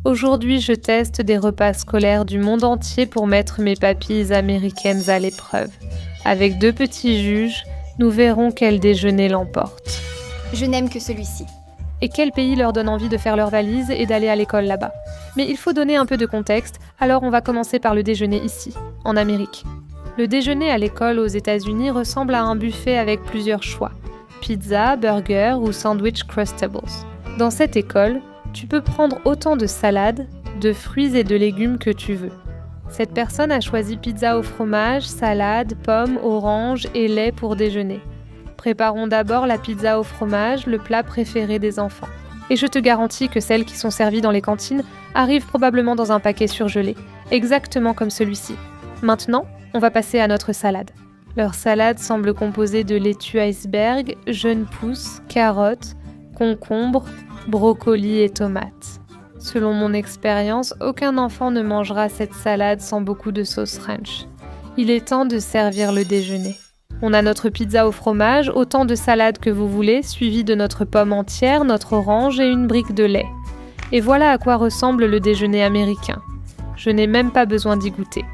Aujourd'hui, je teste des repas scolaires du monde entier pour mettre mes papilles américaines à l'épreuve. Avec 2 petits juges, nous verrons quel déjeuner l'emporte. Je n'aime que celui-ci. Et quel pays leur donne envie de faire leur valise et d'aller à l'école là-bas. Mais il faut donner un peu de contexte, alors on va commencer par le déjeuner ici, en Amérique. Le déjeuner à l'école aux États-Unis ressemble à un buffet avec plusieurs choix. Pizza, burger ou sandwich crustables. Dans cette école, tu peux prendre autant de salades, de fruits et de légumes que tu veux. Cette personne a choisi pizza au fromage, salade, pommes, oranges et lait pour déjeuner. Préparons d'abord la pizza au fromage, le plat préféré des enfants. Et je te garantis que celles qui sont servies dans les cantines arrivent probablement dans un paquet surgelé, exactement comme celui-ci. Maintenant, on va passer à notre salade. Leur salade semble composée de laitue iceberg, jeunes pousses, carottes, concombres, brocolis et tomates. Selon mon expérience, aucun enfant ne mangera cette salade sans beaucoup de sauce ranch. Il est temps de servir le déjeuner. On a notre pizza au fromage, autant de salade que vous voulez, suivi de notre pomme entière, notre orange et une brique de lait. Et voilà à quoi ressemble le déjeuner américain. Je n'ai même pas besoin d'y goûter.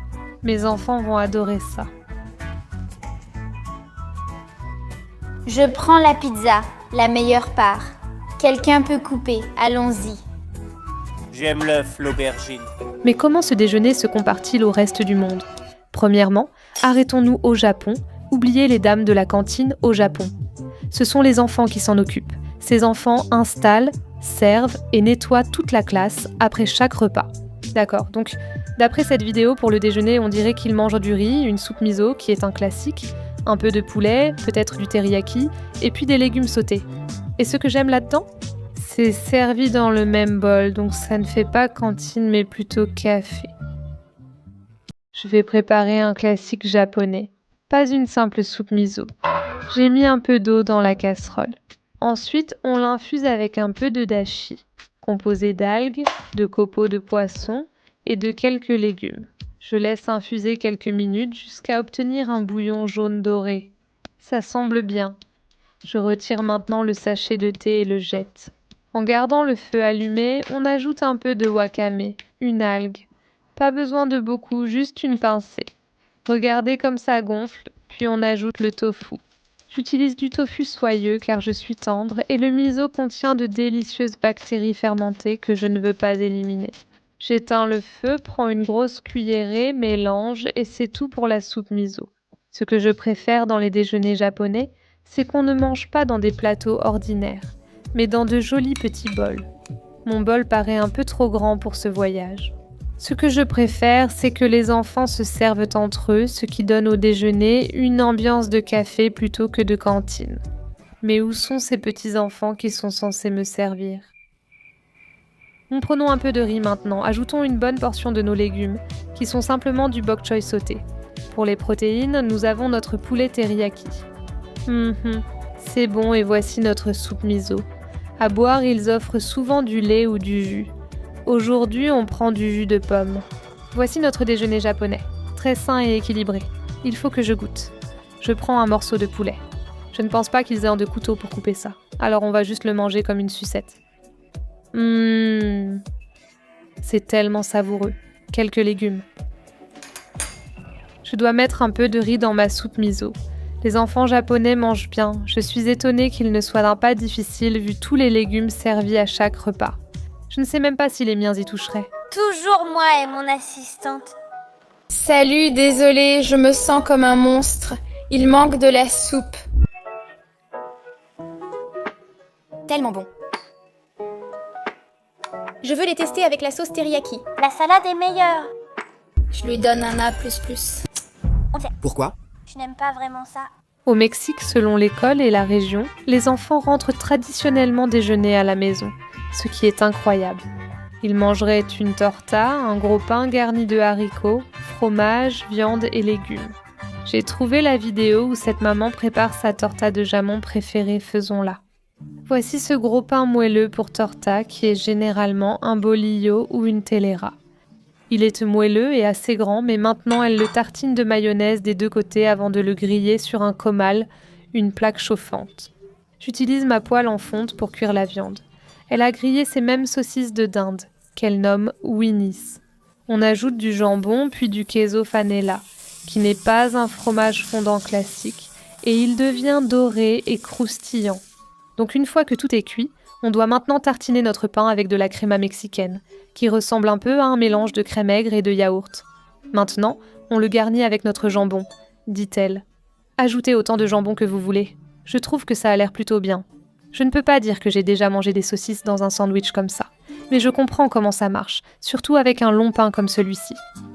Mes enfants vont adorer ça. Je prends la pizza, la meilleure part. Quelqu'un peut couper, allons-y. J'aime l'œuf, l'aubergine. Mais comment ce déjeuner se compare-t-il au reste du monde ? Premièrement, arrêtons-nous au Japon, oubliez les dames de la cantine au Japon. Ce sont les enfants qui s'en occupent. Ces enfants installent, servent et nettoient toute la classe après chaque repas. D'accord, donc d'après cette vidéo, pour le déjeuner, on dirait qu'ils mangent du riz, une soupe miso qui est un classique, un peu de poulet, peut-être du teriyaki, et puis des légumes sautés. Et ce que j'aime là-dedans ? C'est servi dans le même bol, donc ça ne fait pas cantine mais plutôt café. Je vais préparer un classique japonais, pas une simple soupe miso. J'ai mis un peu d'eau dans la casserole. Ensuite, on l'infuse avec un peu de dashi, composé d'algues, de copeaux de poisson et de quelques légumes. Je laisse infuser quelques minutes jusqu'à obtenir un bouillon jaune doré. Ça semble bien. Je retire maintenant le sachet de thé et le jette. En gardant le feu allumé, on ajoute un peu de wakame, une algue. Pas besoin de beaucoup, juste une pincée. Regardez comme ça gonfle, puis on ajoute le tofu. J'utilise du tofu soyeux car je suis tendre et le miso contient de délicieuses bactéries fermentées que je ne veux pas éliminer. J'éteins le feu, prends une grosse cuillerée, mélange et c'est tout pour la soupe miso. Ce que je préfère dans les déjeuners japonais, c'est qu'on ne mange pas dans des plateaux ordinaires, mais dans de jolis petits bols. Mon bol paraît un peu trop grand pour ce voyage. Ce que je préfère, c'est que les enfants se servent entre eux, ce qui donne au déjeuner une ambiance de café plutôt que de cantine. Mais où sont ces petits enfants qui sont censés me servir ? Prenons un peu de riz maintenant, ajoutons une bonne portion de nos légumes, qui sont simplement du bok choy sauté. Pour les protéines, nous avons notre poulet teriyaki. C'est bon et voici notre soupe miso. À boire, ils offrent souvent du lait ou du jus. Aujourd'hui, on prend du jus de pomme. Voici notre déjeuner japonais, très sain et équilibré. Il faut que je goûte. Je prends un morceau de poulet. Je ne pense pas qu'ils aient un de couteau pour couper ça, alors on va juste le manger comme une sucette. C'est tellement savoureux. Quelques légumes. Je dois mettre un peu de riz dans ma soupe miso. Les enfants japonais mangent bien. Je suis étonnée qu'ils ne soient pas difficiles vu tous les légumes servis à chaque repas. Je ne sais même pas si les miens y toucheraient. Toujours moi et mon assistante. Salut, désolée, je me sens comme un monstre. Il manque de la soupe. Tellement bon. Je veux les tester avec la sauce teriyaki. La salade est meilleure. Je lui donne un A++. Pourquoi ? Je n'aime pas vraiment ça. Au Mexique, selon l'école et la région, les enfants rentrent traditionnellement déjeuner à la maison, ce qui est incroyable. Ils mangeraient une torta, un gros pain garni de haricots, fromage, viande et légumes. J'ai trouvé la vidéo où cette maman prépare sa torta de jamon préférée, faisons-la. Voici ce gros pain moelleux pour torta qui est généralement un bolillo ou une telera. Il est moelleux et assez grand, mais maintenant elle le tartine de mayonnaise des deux côtés avant de le griller sur un comal, une plaque chauffante. J'utilise ma poêle en fonte pour cuire la viande. Elle a grillé ces mêmes saucisses de dinde. qu'elle nomme Winnie's. On ajoute du jambon puis du queso fanella, qui n'est pas un fromage fondant classique, et il devient doré et croustillant. Donc une fois que tout est cuit, on doit maintenant tartiner notre pain avec de la crema mexicaine, qui ressemble un peu à un mélange de crème aigre et de yaourt. Maintenant, on le garnit avec notre jambon, dit-elle. Ajoutez autant de jambon que vous voulez. Je trouve que ça a l'air plutôt bien. Je ne peux pas dire que j'ai déjà mangé des saucisses dans un sandwich comme ça, mais je comprends comment ça marche, surtout avec un long pain comme celui-ci.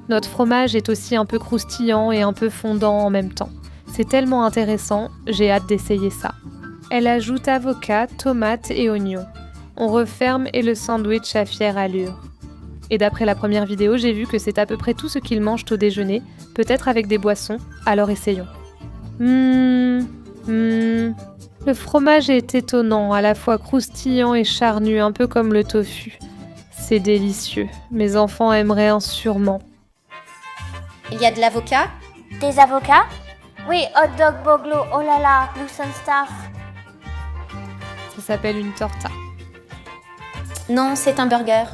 Notre fromage est aussi un peu croustillant et un peu fondant en même temps. C'est tellement intéressant, j'ai hâte d'essayer ça. Elle ajoute avocat, tomates et oignons. On referme et le sandwich à fière allure. Et d'après la première vidéo, j'ai vu que c'est à peu près tout ce qu'ils mangent au déjeuner, peut-être avec des boissons, alors essayons. Le fromage est étonnant, à la fois croustillant et charnu, un peu comme le tofu. C'est délicieux. Mes enfants aimeraient sûrement. Il y a de l'avocat? Des avocats? Oui, hot dog boglo, oh là là, loose and stuff. Ça s'appelle une torta. Non, c'est un burger.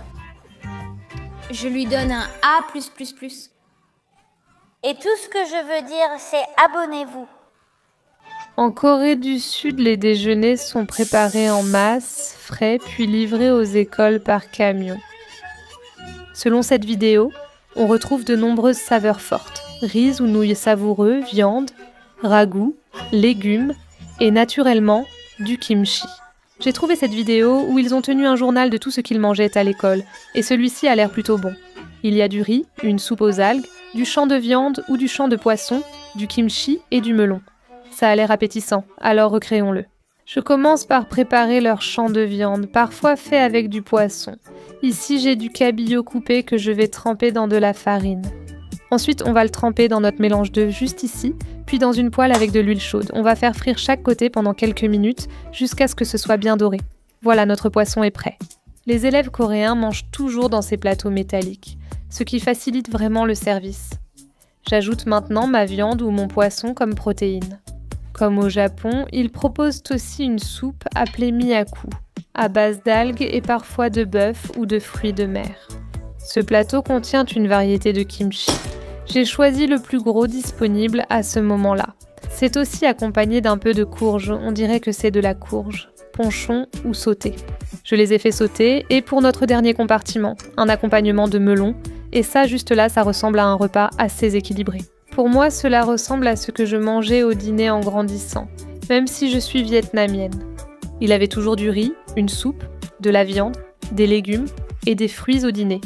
Je lui donne un A+++. Et tout ce que je veux dire, c'est abonnez-vous. En Corée du Sud, les déjeuners sont préparés en masse, frais, puis livrés aux écoles par camion. Selon cette vidéo, on retrouve de nombreuses saveurs fortes. Riz ou nouilles savoureux, viande, ragoût, légumes et naturellement du kimchi. J'ai trouvé cette vidéo où ils ont tenu un journal de tout ce qu'ils mangeaient à l'école, et celui-ci a l'air plutôt bon. Il y a du riz, une soupe aux algues, du champ de viande ou du champ de poisson, du kimchi et du melon. Ça a l'air appétissant, alors recréons-le. Je commence par préparer leur champ de viande, parfois fait avec du poisson. Ici, j'ai du cabillaud coupé que je vais tremper dans de la farine. Ensuite, on va le tremper dans notre mélange d'œufs juste ici, puis dans une poêle avec de l'huile chaude. On va faire frire chaque côté pendant quelques minutes, jusqu'à ce que ce soit bien doré. Voilà, notre poisson est prêt. Les élèves coréens mangent toujours dans ces plateaux métalliques, ce qui facilite vraiment le service. J'ajoute maintenant ma viande ou mon poisson comme protéine. Comme au Japon, ils proposent aussi une soupe appelée miyaku, à base d'algues et parfois de bœuf ou de fruits de mer. Ce plateau contient une variété de kimchi. J'ai choisi le plus gros disponible à ce moment-là. C'est aussi accompagné d'un peu de courge, on dirait que c'est de la courge, ponchon ou sauté. Je les ai fait sauter et pour notre dernier compartiment, un accompagnement de melon, et ça juste là, ça ressemble à un repas assez équilibré. Pour moi, cela ressemble à ce que je mangeais au dîner en grandissant, même si je suis vietnamienne. Il avait toujours du riz, une soupe, de la viande, des légumes et des fruits au dîner.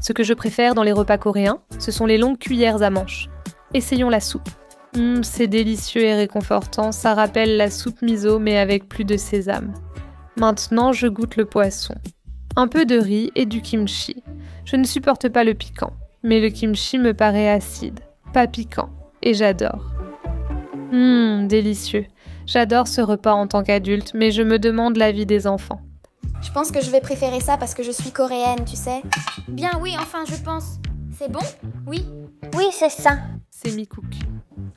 Ce que je préfère dans les repas coréens, ce sont les longues cuillères à manche. Essayons la soupe. C'est délicieux et réconfortant, ça rappelle la soupe miso mais avec plus de sésame. Maintenant, je goûte le poisson. Un peu de riz et du kimchi. Je ne supporte pas le piquant, mais le kimchi me paraît acide, pas piquant, et j'adore. Délicieux. J'adore ce repas en tant qu'adulte, mais je me demande l'avis des enfants. Je pense que je vais préférer ça parce que je suis coréenne, tu sais. Bien oui, enfin je pense. C'est bon? Oui. Oui, c'est ça. C'est mi-cook.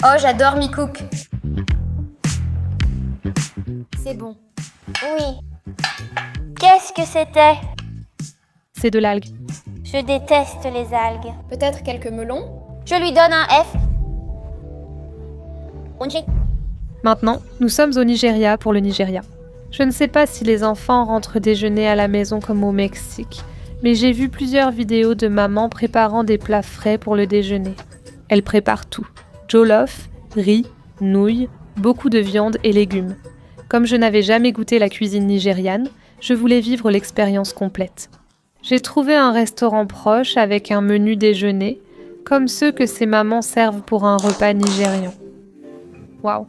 Oh, j'adore mi-cook. C'est bon. Oui. Qu'est-ce que c'était? C'est de l'algue. Je déteste les algues. Peut-être quelques melons? Je lui donne un F. Maintenant, nous sommes au Nigeria pour le Nigeria. Je ne sais pas si les enfants rentrent déjeuner à la maison comme au Mexique, mais j'ai vu plusieurs vidéos de mamans préparant des plats frais pour le déjeuner. Elles préparent tout. Jollof, riz, nouilles, beaucoup de viande et légumes. Comme je n'avais jamais goûté la cuisine nigériane, je voulais vivre l'expérience complète. J'ai trouvé un restaurant proche avec un menu déjeuner, comme ceux que ces mamans servent pour un repas nigérian. Waouh!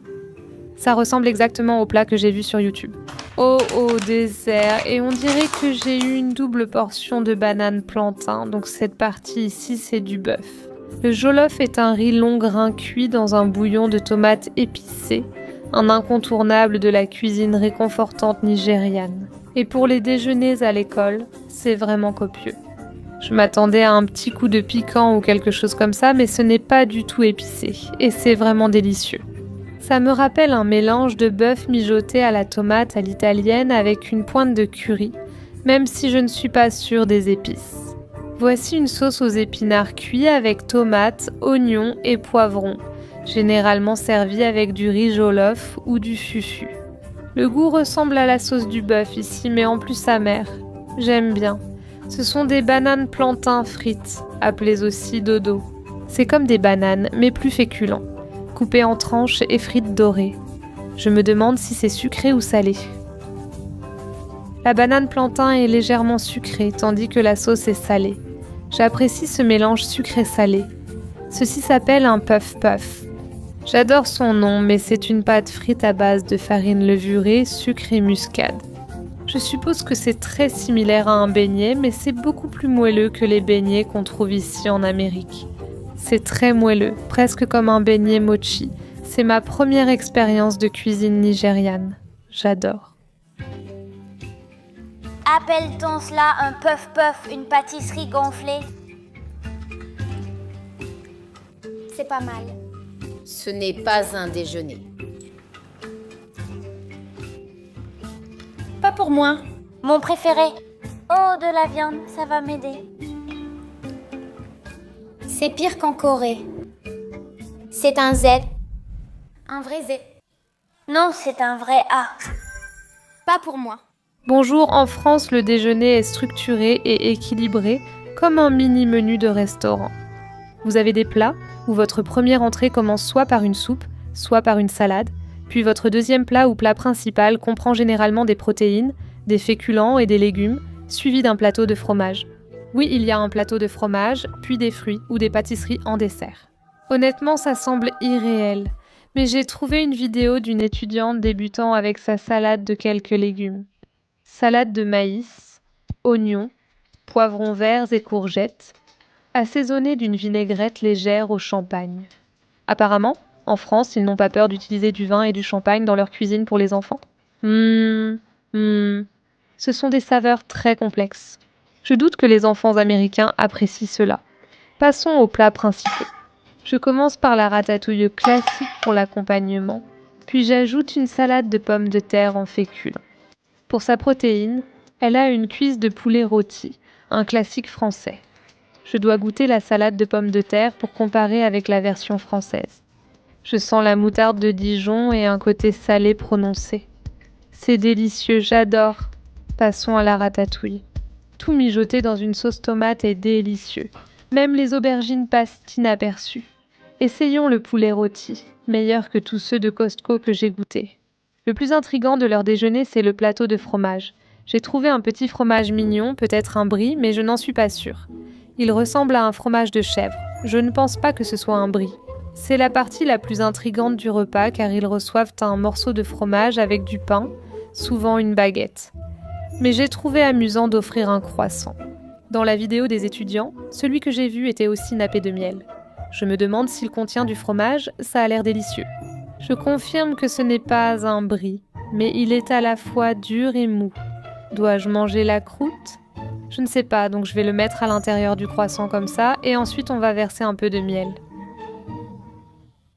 Ça ressemble exactement au plat que j'ai vu sur YouTube. Au dessert, et on dirait que j'ai eu une double portion de banane plantain, donc cette partie ici c'est du bœuf. Le jollof est un riz long grain cuit dans un bouillon de tomates épicées, un incontournable de la cuisine réconfortante nigériane. Et pour les déjeuners à l'école, c'est vraiment copieux. Je m'attendais à un petit coup de piquant ou quelque chose comme ça, mais ce n'est pas du tout épicé, et c'est vraiment délicieux. Ça me rappelle un mélange de bœuf mijoté à la tomate à l'italienne avec une pointe de curry, même si je ne suis pas sûre des épices. Voici une sauce aux épinards cuits avec tomates, oignons et poivrons, généralement servie avec du riz jollof ou du fufu. Le goût ressemble à la sauce du bœuf ici, mais en plus amer. J'aime bien. Ce sont des bananes plantains frites, appelées aussi dodo. C'est comme des bananes, mais plus féculents, coupées en tranches et frites dorées. Je me demande si c'est sucré ou salé. La banane plantain est légèrement sucrée, tandis que la sauce est salée. J'apprécie ce mélange sucré-salé. Ceci s'appelle un puff-puff. J'adore son nom, mais c'est une pâte frite à base de farine levurée, sucre et muscade. Je suppose que c'est très similaire à un beignet, mais c'est beaucoup plus moelleux que les beignets qu'on trouve ici en Amérique. C'est très moelleux, presque comme un beignet mochi. C'est ma première expérience de cuisine nigériane. J'adore. Appelle-t-on cela un puff-puff, une pâtisserie gonflée? C'est pas mal. Ce n'est pas un déjeuner. Pas pour moi. Mon préféré. Oh, de la viande, ça va m'aider. C'est pire qu'en Corée. C'est un Z. Un vrai Z. Non, c'est un vrai A. Pas pour moi. Bonjour, en France, le déjeuner est structuré et équilibré comme un mini-menu de restaurant. Vous avez des plats où votre première entrée commence soit par une soupe, soit par une salade, puis votre deuxième plat ou plat principal comprend généralement des protéines, des féculents et des légumes, suivi d'un plateau de fromage. Oui, il y a un plateau de fromage, puis des fruits ou des pâtisseries en dessert. Honnêtement, ça semble irréel, mais j'ai trouvé une vidéo d'une étudiante débutant avec sa salade de quelques légumes. Salade de maïs, oignons, poivrons verts et courgettes, assaisonnée d'une vinaigrette légère au champagne. Apparemment, en France, ils n'ont pas peur d'utiliser du vin et du champagne dans leur cuisine pour les enfants. Ce sont des saveurs très complexes. Je doute que les enfants américains apprécient cela. Passons aux plats principaux. Je commence par la ratatouille classique pour l'accompagnement, puis j'ajoute une salade de pommes de terre en féculents. Pour sa protéine, elle a une cuisse de poulet rôti, un classique français. Je dois goûter la salade de pommes de terre pour comparer avec la version française. Je sens la moutarde de Dijon et un côté salé prononcé. C'est délicieux, j'adore. Passons à la ratatouille. Tout mijoté dans une sauce tomate est délicieux. Même les aubergines passent inaperçues. Essayons le poulet rôti, meilleur que tous ceux de Costco que j'ai goûtés. Le plus intriguant de leur déjeuner, c'est le plateau de fromage. J'ai trouvé un petit fromage mignon, peut-être un brie, mais je n'en suis pas sûre. Il ressemble à un fromage de chèvre. Je ne pense pas que ce soit un brie. C'est la partie la plus intrigante du repas car ils reçoivent un morceau de fromage avec du pain, souvent une baguette. Mais j'ai trouvé amusant d'offrir un croissant. Dans la vidéo des étudiants, celui que j'ai vu était aussi nappé de miel. Je me demande s'il contient du fromage, ça a l'air délicieux. Je confirme que ce n'est pas un brie, mais il est à la fois dur et mou. Dois-je manger la croûte ? Je ne sais pas, donc je vais le mettre à l'intérieur du croissant comme ça, et ensuite on va verser un peu de miel.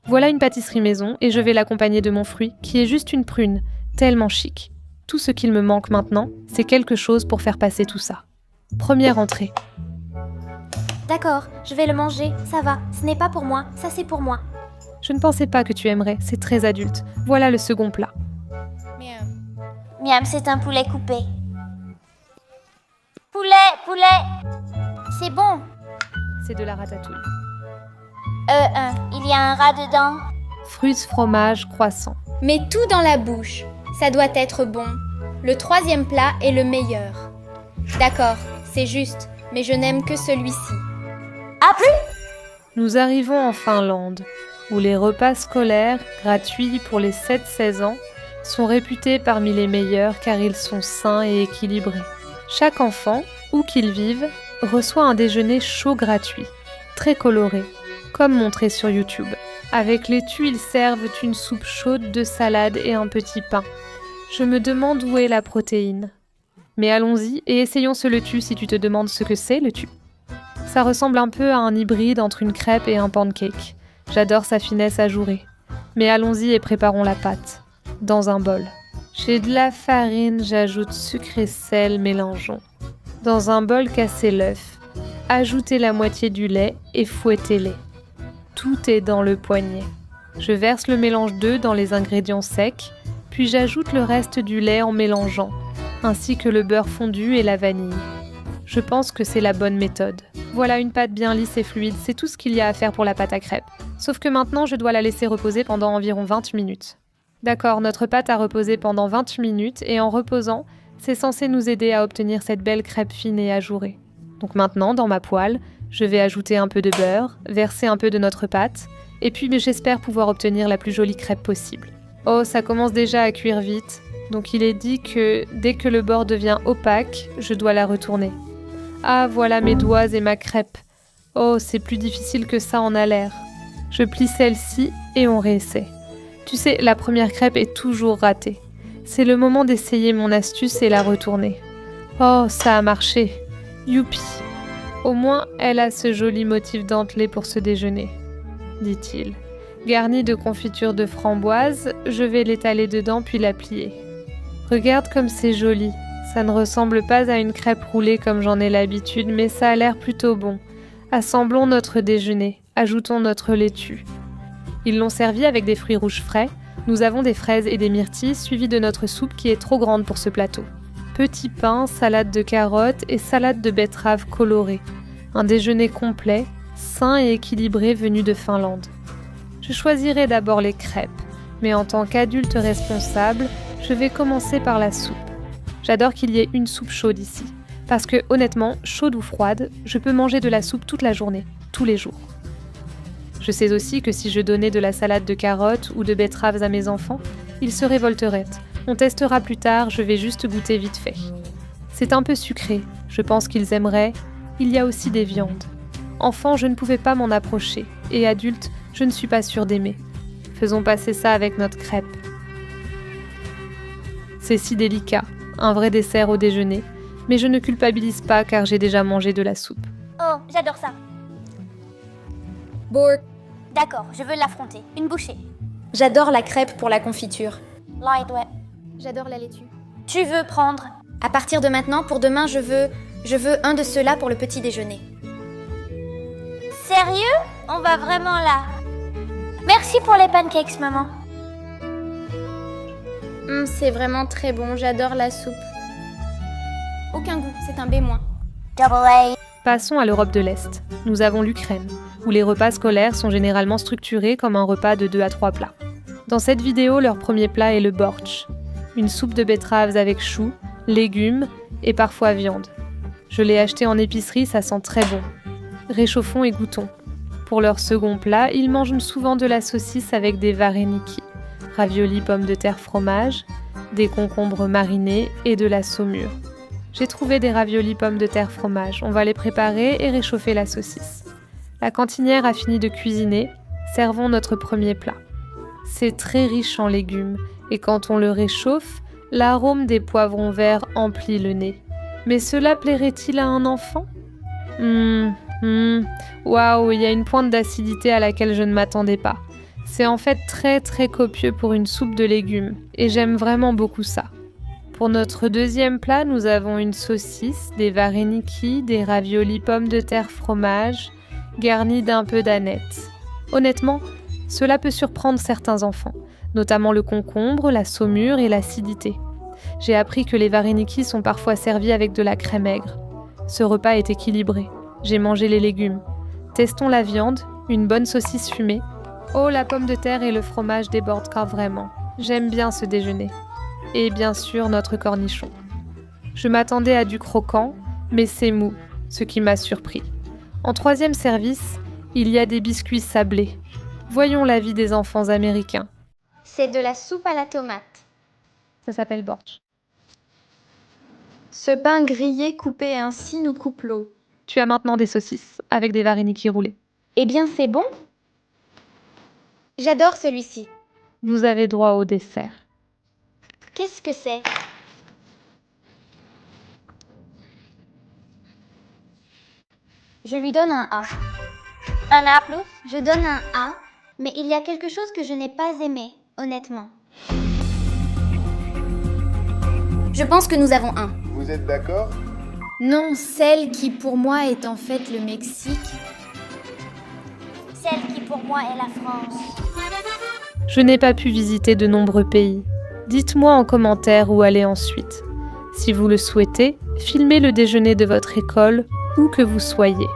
Voilà une pâtisserie maison, et je vais l'accompagner de mon fruit, qui est juste une prune, tellement chic. Tout ce qu'il me manque maintenant, c'est quelque chose pour faire passer tout ça. Première entrée. D'accord, je vais le manger, ça va. Ce n'est pas pour moi, ça c'est pour moi. Je ne pensais pas que tu aimerais, c'est très adulte. Voilà le second plat. Miam, c'est un poulet coupé. Poulet! C'est bon. C'est de la ratatouille. Il y a un rat dedans. Fruits, fromage, croissant. Mets tout dans la bouche. Ça doit être bon. Le troisième plat est le meilleur. D'accord, c'est juste, mais je n'aime que celui-ci. Ah, plus? Nous arrivons en Finlande, où les repas scolaires, gratuits pour les 7-16 ans, sont réputés parmi les meilleurs car ils sont sains et équilibrés. Chaque enfant, où qu'il vive, reçoit un déjeuner chaud gratuit, très coloré, comme montré sur YouTube. Avec laitue, ils servent une soupe chaude de salade et un petit pain. Je me demande où est la protéine. Mais allons-y et essayons ce laitue si tu te demandes ce que c'est, le laitue. Ça ressemble un peu à un hybride entre une crêpe et un pancake. J'adore sa finesse ajourée. Mais allons-y et préparons la pâte. Dans un bol. J'ai de la farine, j'ajoute sucre et sel, mélangeons. Dans un bol, cassez l'œuf. Ajoutez la moitié du lait et fouettez-les. Tout est dans le poignet. Je verse le mélange d'œufs dans les ingrédients secs, puis j'ajoute le reste du lait en mélangeant, ainsi que le beurre fondu et la vanille. Je pense que c'est la bonne méthode. Voilà une pâte bien lisse et fluide, c'est tout ce qu'il y a à faire pour la pâte à crêpes. Sauf que maintenant, je dois la laisser reposer pendant environ 20 minutes. D'accord, notre pâte a reposé pendant 20 minutes et en reposant, c'est censé nous aider à obtenir cette belle crêpe fine et ajourée. Donc maintenant, dans ma poêle, je vais ajouter un peu de beurre, verser un peu de notre pâte, et puis j'espère pouvoir obtenir la plus jolie crêpe possible. Oh, ça commence déjà à cuire vite, donc il est dit que dès que le bord devient opaque, je dois la retourner. Ah, voilà mes doigts et ma crêpe. Oh, c'est plus difficile que ça en a l'air. Je plie celle-ci et on réessaie. Tu sais, la première crêpe est toujours ratée. C'est le moment d'essayer mon astuce et la retourner. Oh, ça a marché. Youpi! Au moins, elle a ce joli motif dentelé pour ce déjeuner, dit-il. Garnie de confiture de framboise, je vais l'étaler dedans puis la plier. Regarde comme c'est joli. Ça ne ressemble pas à une crêpe roulée comme j'en ai l'habitude, mais ça a l'air plutôt bon. Assemblons notre déjeuner. Ajoutons notre laitue. Ils l'ont servi avec des fruits rouges frais. Nous avons des fraises et des myrtilles suivis de notre soupe qui est trop grande pour ce plateau. Petit pain, salade de carottes et salade de betteraves colorée. Un déjeuner complet, sain et équilibré venu de Finlande. Je choisirai d'abord les crêpes, mais en tant qu'adulte responsable, je vais commencer par la soupe. J'adore qu'il y ait une soupe chaude ici, parce que honnêtement, chaude ou froide, je peux manger de la soupe toute la journée, tous les jours. Je sais aussi que si je donnais de la salade de carottes ou de betteraves à mes enfants, ils se révolteraient. On testera plus tard, je vais juste goûter vite fait. C'est un peu sucré, je pense qu'ils aimeraient. Il y a aussi des viandes. Enfant, je ne pouvais pas m'en approcher, et adulte, je ne suis pas sûre d'aimer. Faisons passer ça avec notre crêpe. C'est si délicat, un vrai dessert au déjeuner, mais je ne culpabilise pas car j'ai déjà mangé de la soupe. Oh, j'adore ça. Bork. D'accord, je veux l'affronter. Une bouchée. J'adore la crêpe pour la confiture. Light, ouais. J'adore la laitue. Tu veux prendre? À partir de maintenant, pour demain, je veux un de ceux-là pour le petit déjeuner. Sérieux? On va vraiment là. Merci pour les pancakes, maman. C'est vraiment très bon, j'adore la soupe. Aucun goût, c'est un B-. Double A. Passons à l'Europe de l'Est. Nous avons l'Ukraine, où les repas scolaires sont généralement structurés comme un repas de 2 à 3 plats. Dans cette vidéo, leur premier plat est le bortsch, une soupe de betteraves avec choux, légumes et parfois viande. Je l'ai acheté en épicerie, ça sent très bon. Réchauffons et goûtons. Pour leur second plat, ils mangent souvent de la saucisse avec des vareniki, raviolis pommes de terre fromage, des concombres marinés et de la saumure. J'ai trouvé des raviolis pommes de terre fromage. On va les préparer et réchauffer la saucisse. La cantinière a fini de cuisiner. Servons notre premier plat. C'est très riche en légumes et quand on le réchauffe, l'arôme des poivrons verts emplit le nez. Mais cela plairait-il à un enfant? Waouh, il y a une pointe d'acidité à laquelle je ne m'attendais pas. C'est en fait très très copieux pour une soupe de légumes et j'aime vraiment beaucoup ça. Pour notre deuxième plat, nous avons une saucisse, des vareniki, des raviolis pommes de terre fromage, garnis d'un peu d'aneth. Honnêtement, cela peut surprendre certains enfants, notamment le concombre, la saumure et l'acidité. J'ai appris que les vareniki sont parfois servis avec de la crème aigre. Ce repas est équilibré. J'ai mangé les légumes. Testons la viande, une bonne saucisse fumée. Oh, la pomme de terre et le fromage débordent car vraiment. J'aime bien ce déjeuner. Et bien sûr, notre cornichon. Je m'attendais à du croquant, mais c'est mou, ce qui m'a surpris. En troisième service, il y a des biscuits sablés. Voyons la vie des enfants américains. C'est de la soupe à la tomate. Ça s'appelle bortsch. Ce pain grillé coupé ainsi nous coupe l'eau. Tu as maintenant des saucisses, avec des vareniki roulés. Eh bien, c'est bon. J'adore celui-ci. Vous avez droit au dessert. Qu'est-ce que c'est? Je lui donne un A. Un A plus? Je donne un A, mais il y a quelque chose que je n'ai pas aimé, honnêtement. Je pense que nous avons un. Vous êtes d'accord? Non, celle qui pour moi est en fait le Mexique. Celle qui pour moi est la France. Je n'ai pas pu visiter de nombreux pays. Dites-moi en commentaire où aller ensuite. Si vous le souhaitez, filmez le déjeuner de votre école, où que vous soyez.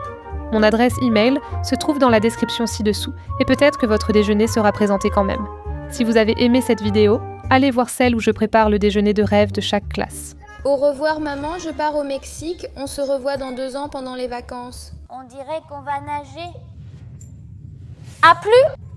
Mon adresse email se trouve dans la description ci-dessous et peut-être que votre déjeuner sera présenté quand même. Si vous avez aimé cette vidéo, allez voir celle où je prépare le déjeuner de rêve de chaque classe. Au revoir maman, je pars au Mexique. On se revoit dans 2 ans pendant les vacances. On dirait qu'on va nager. À plus!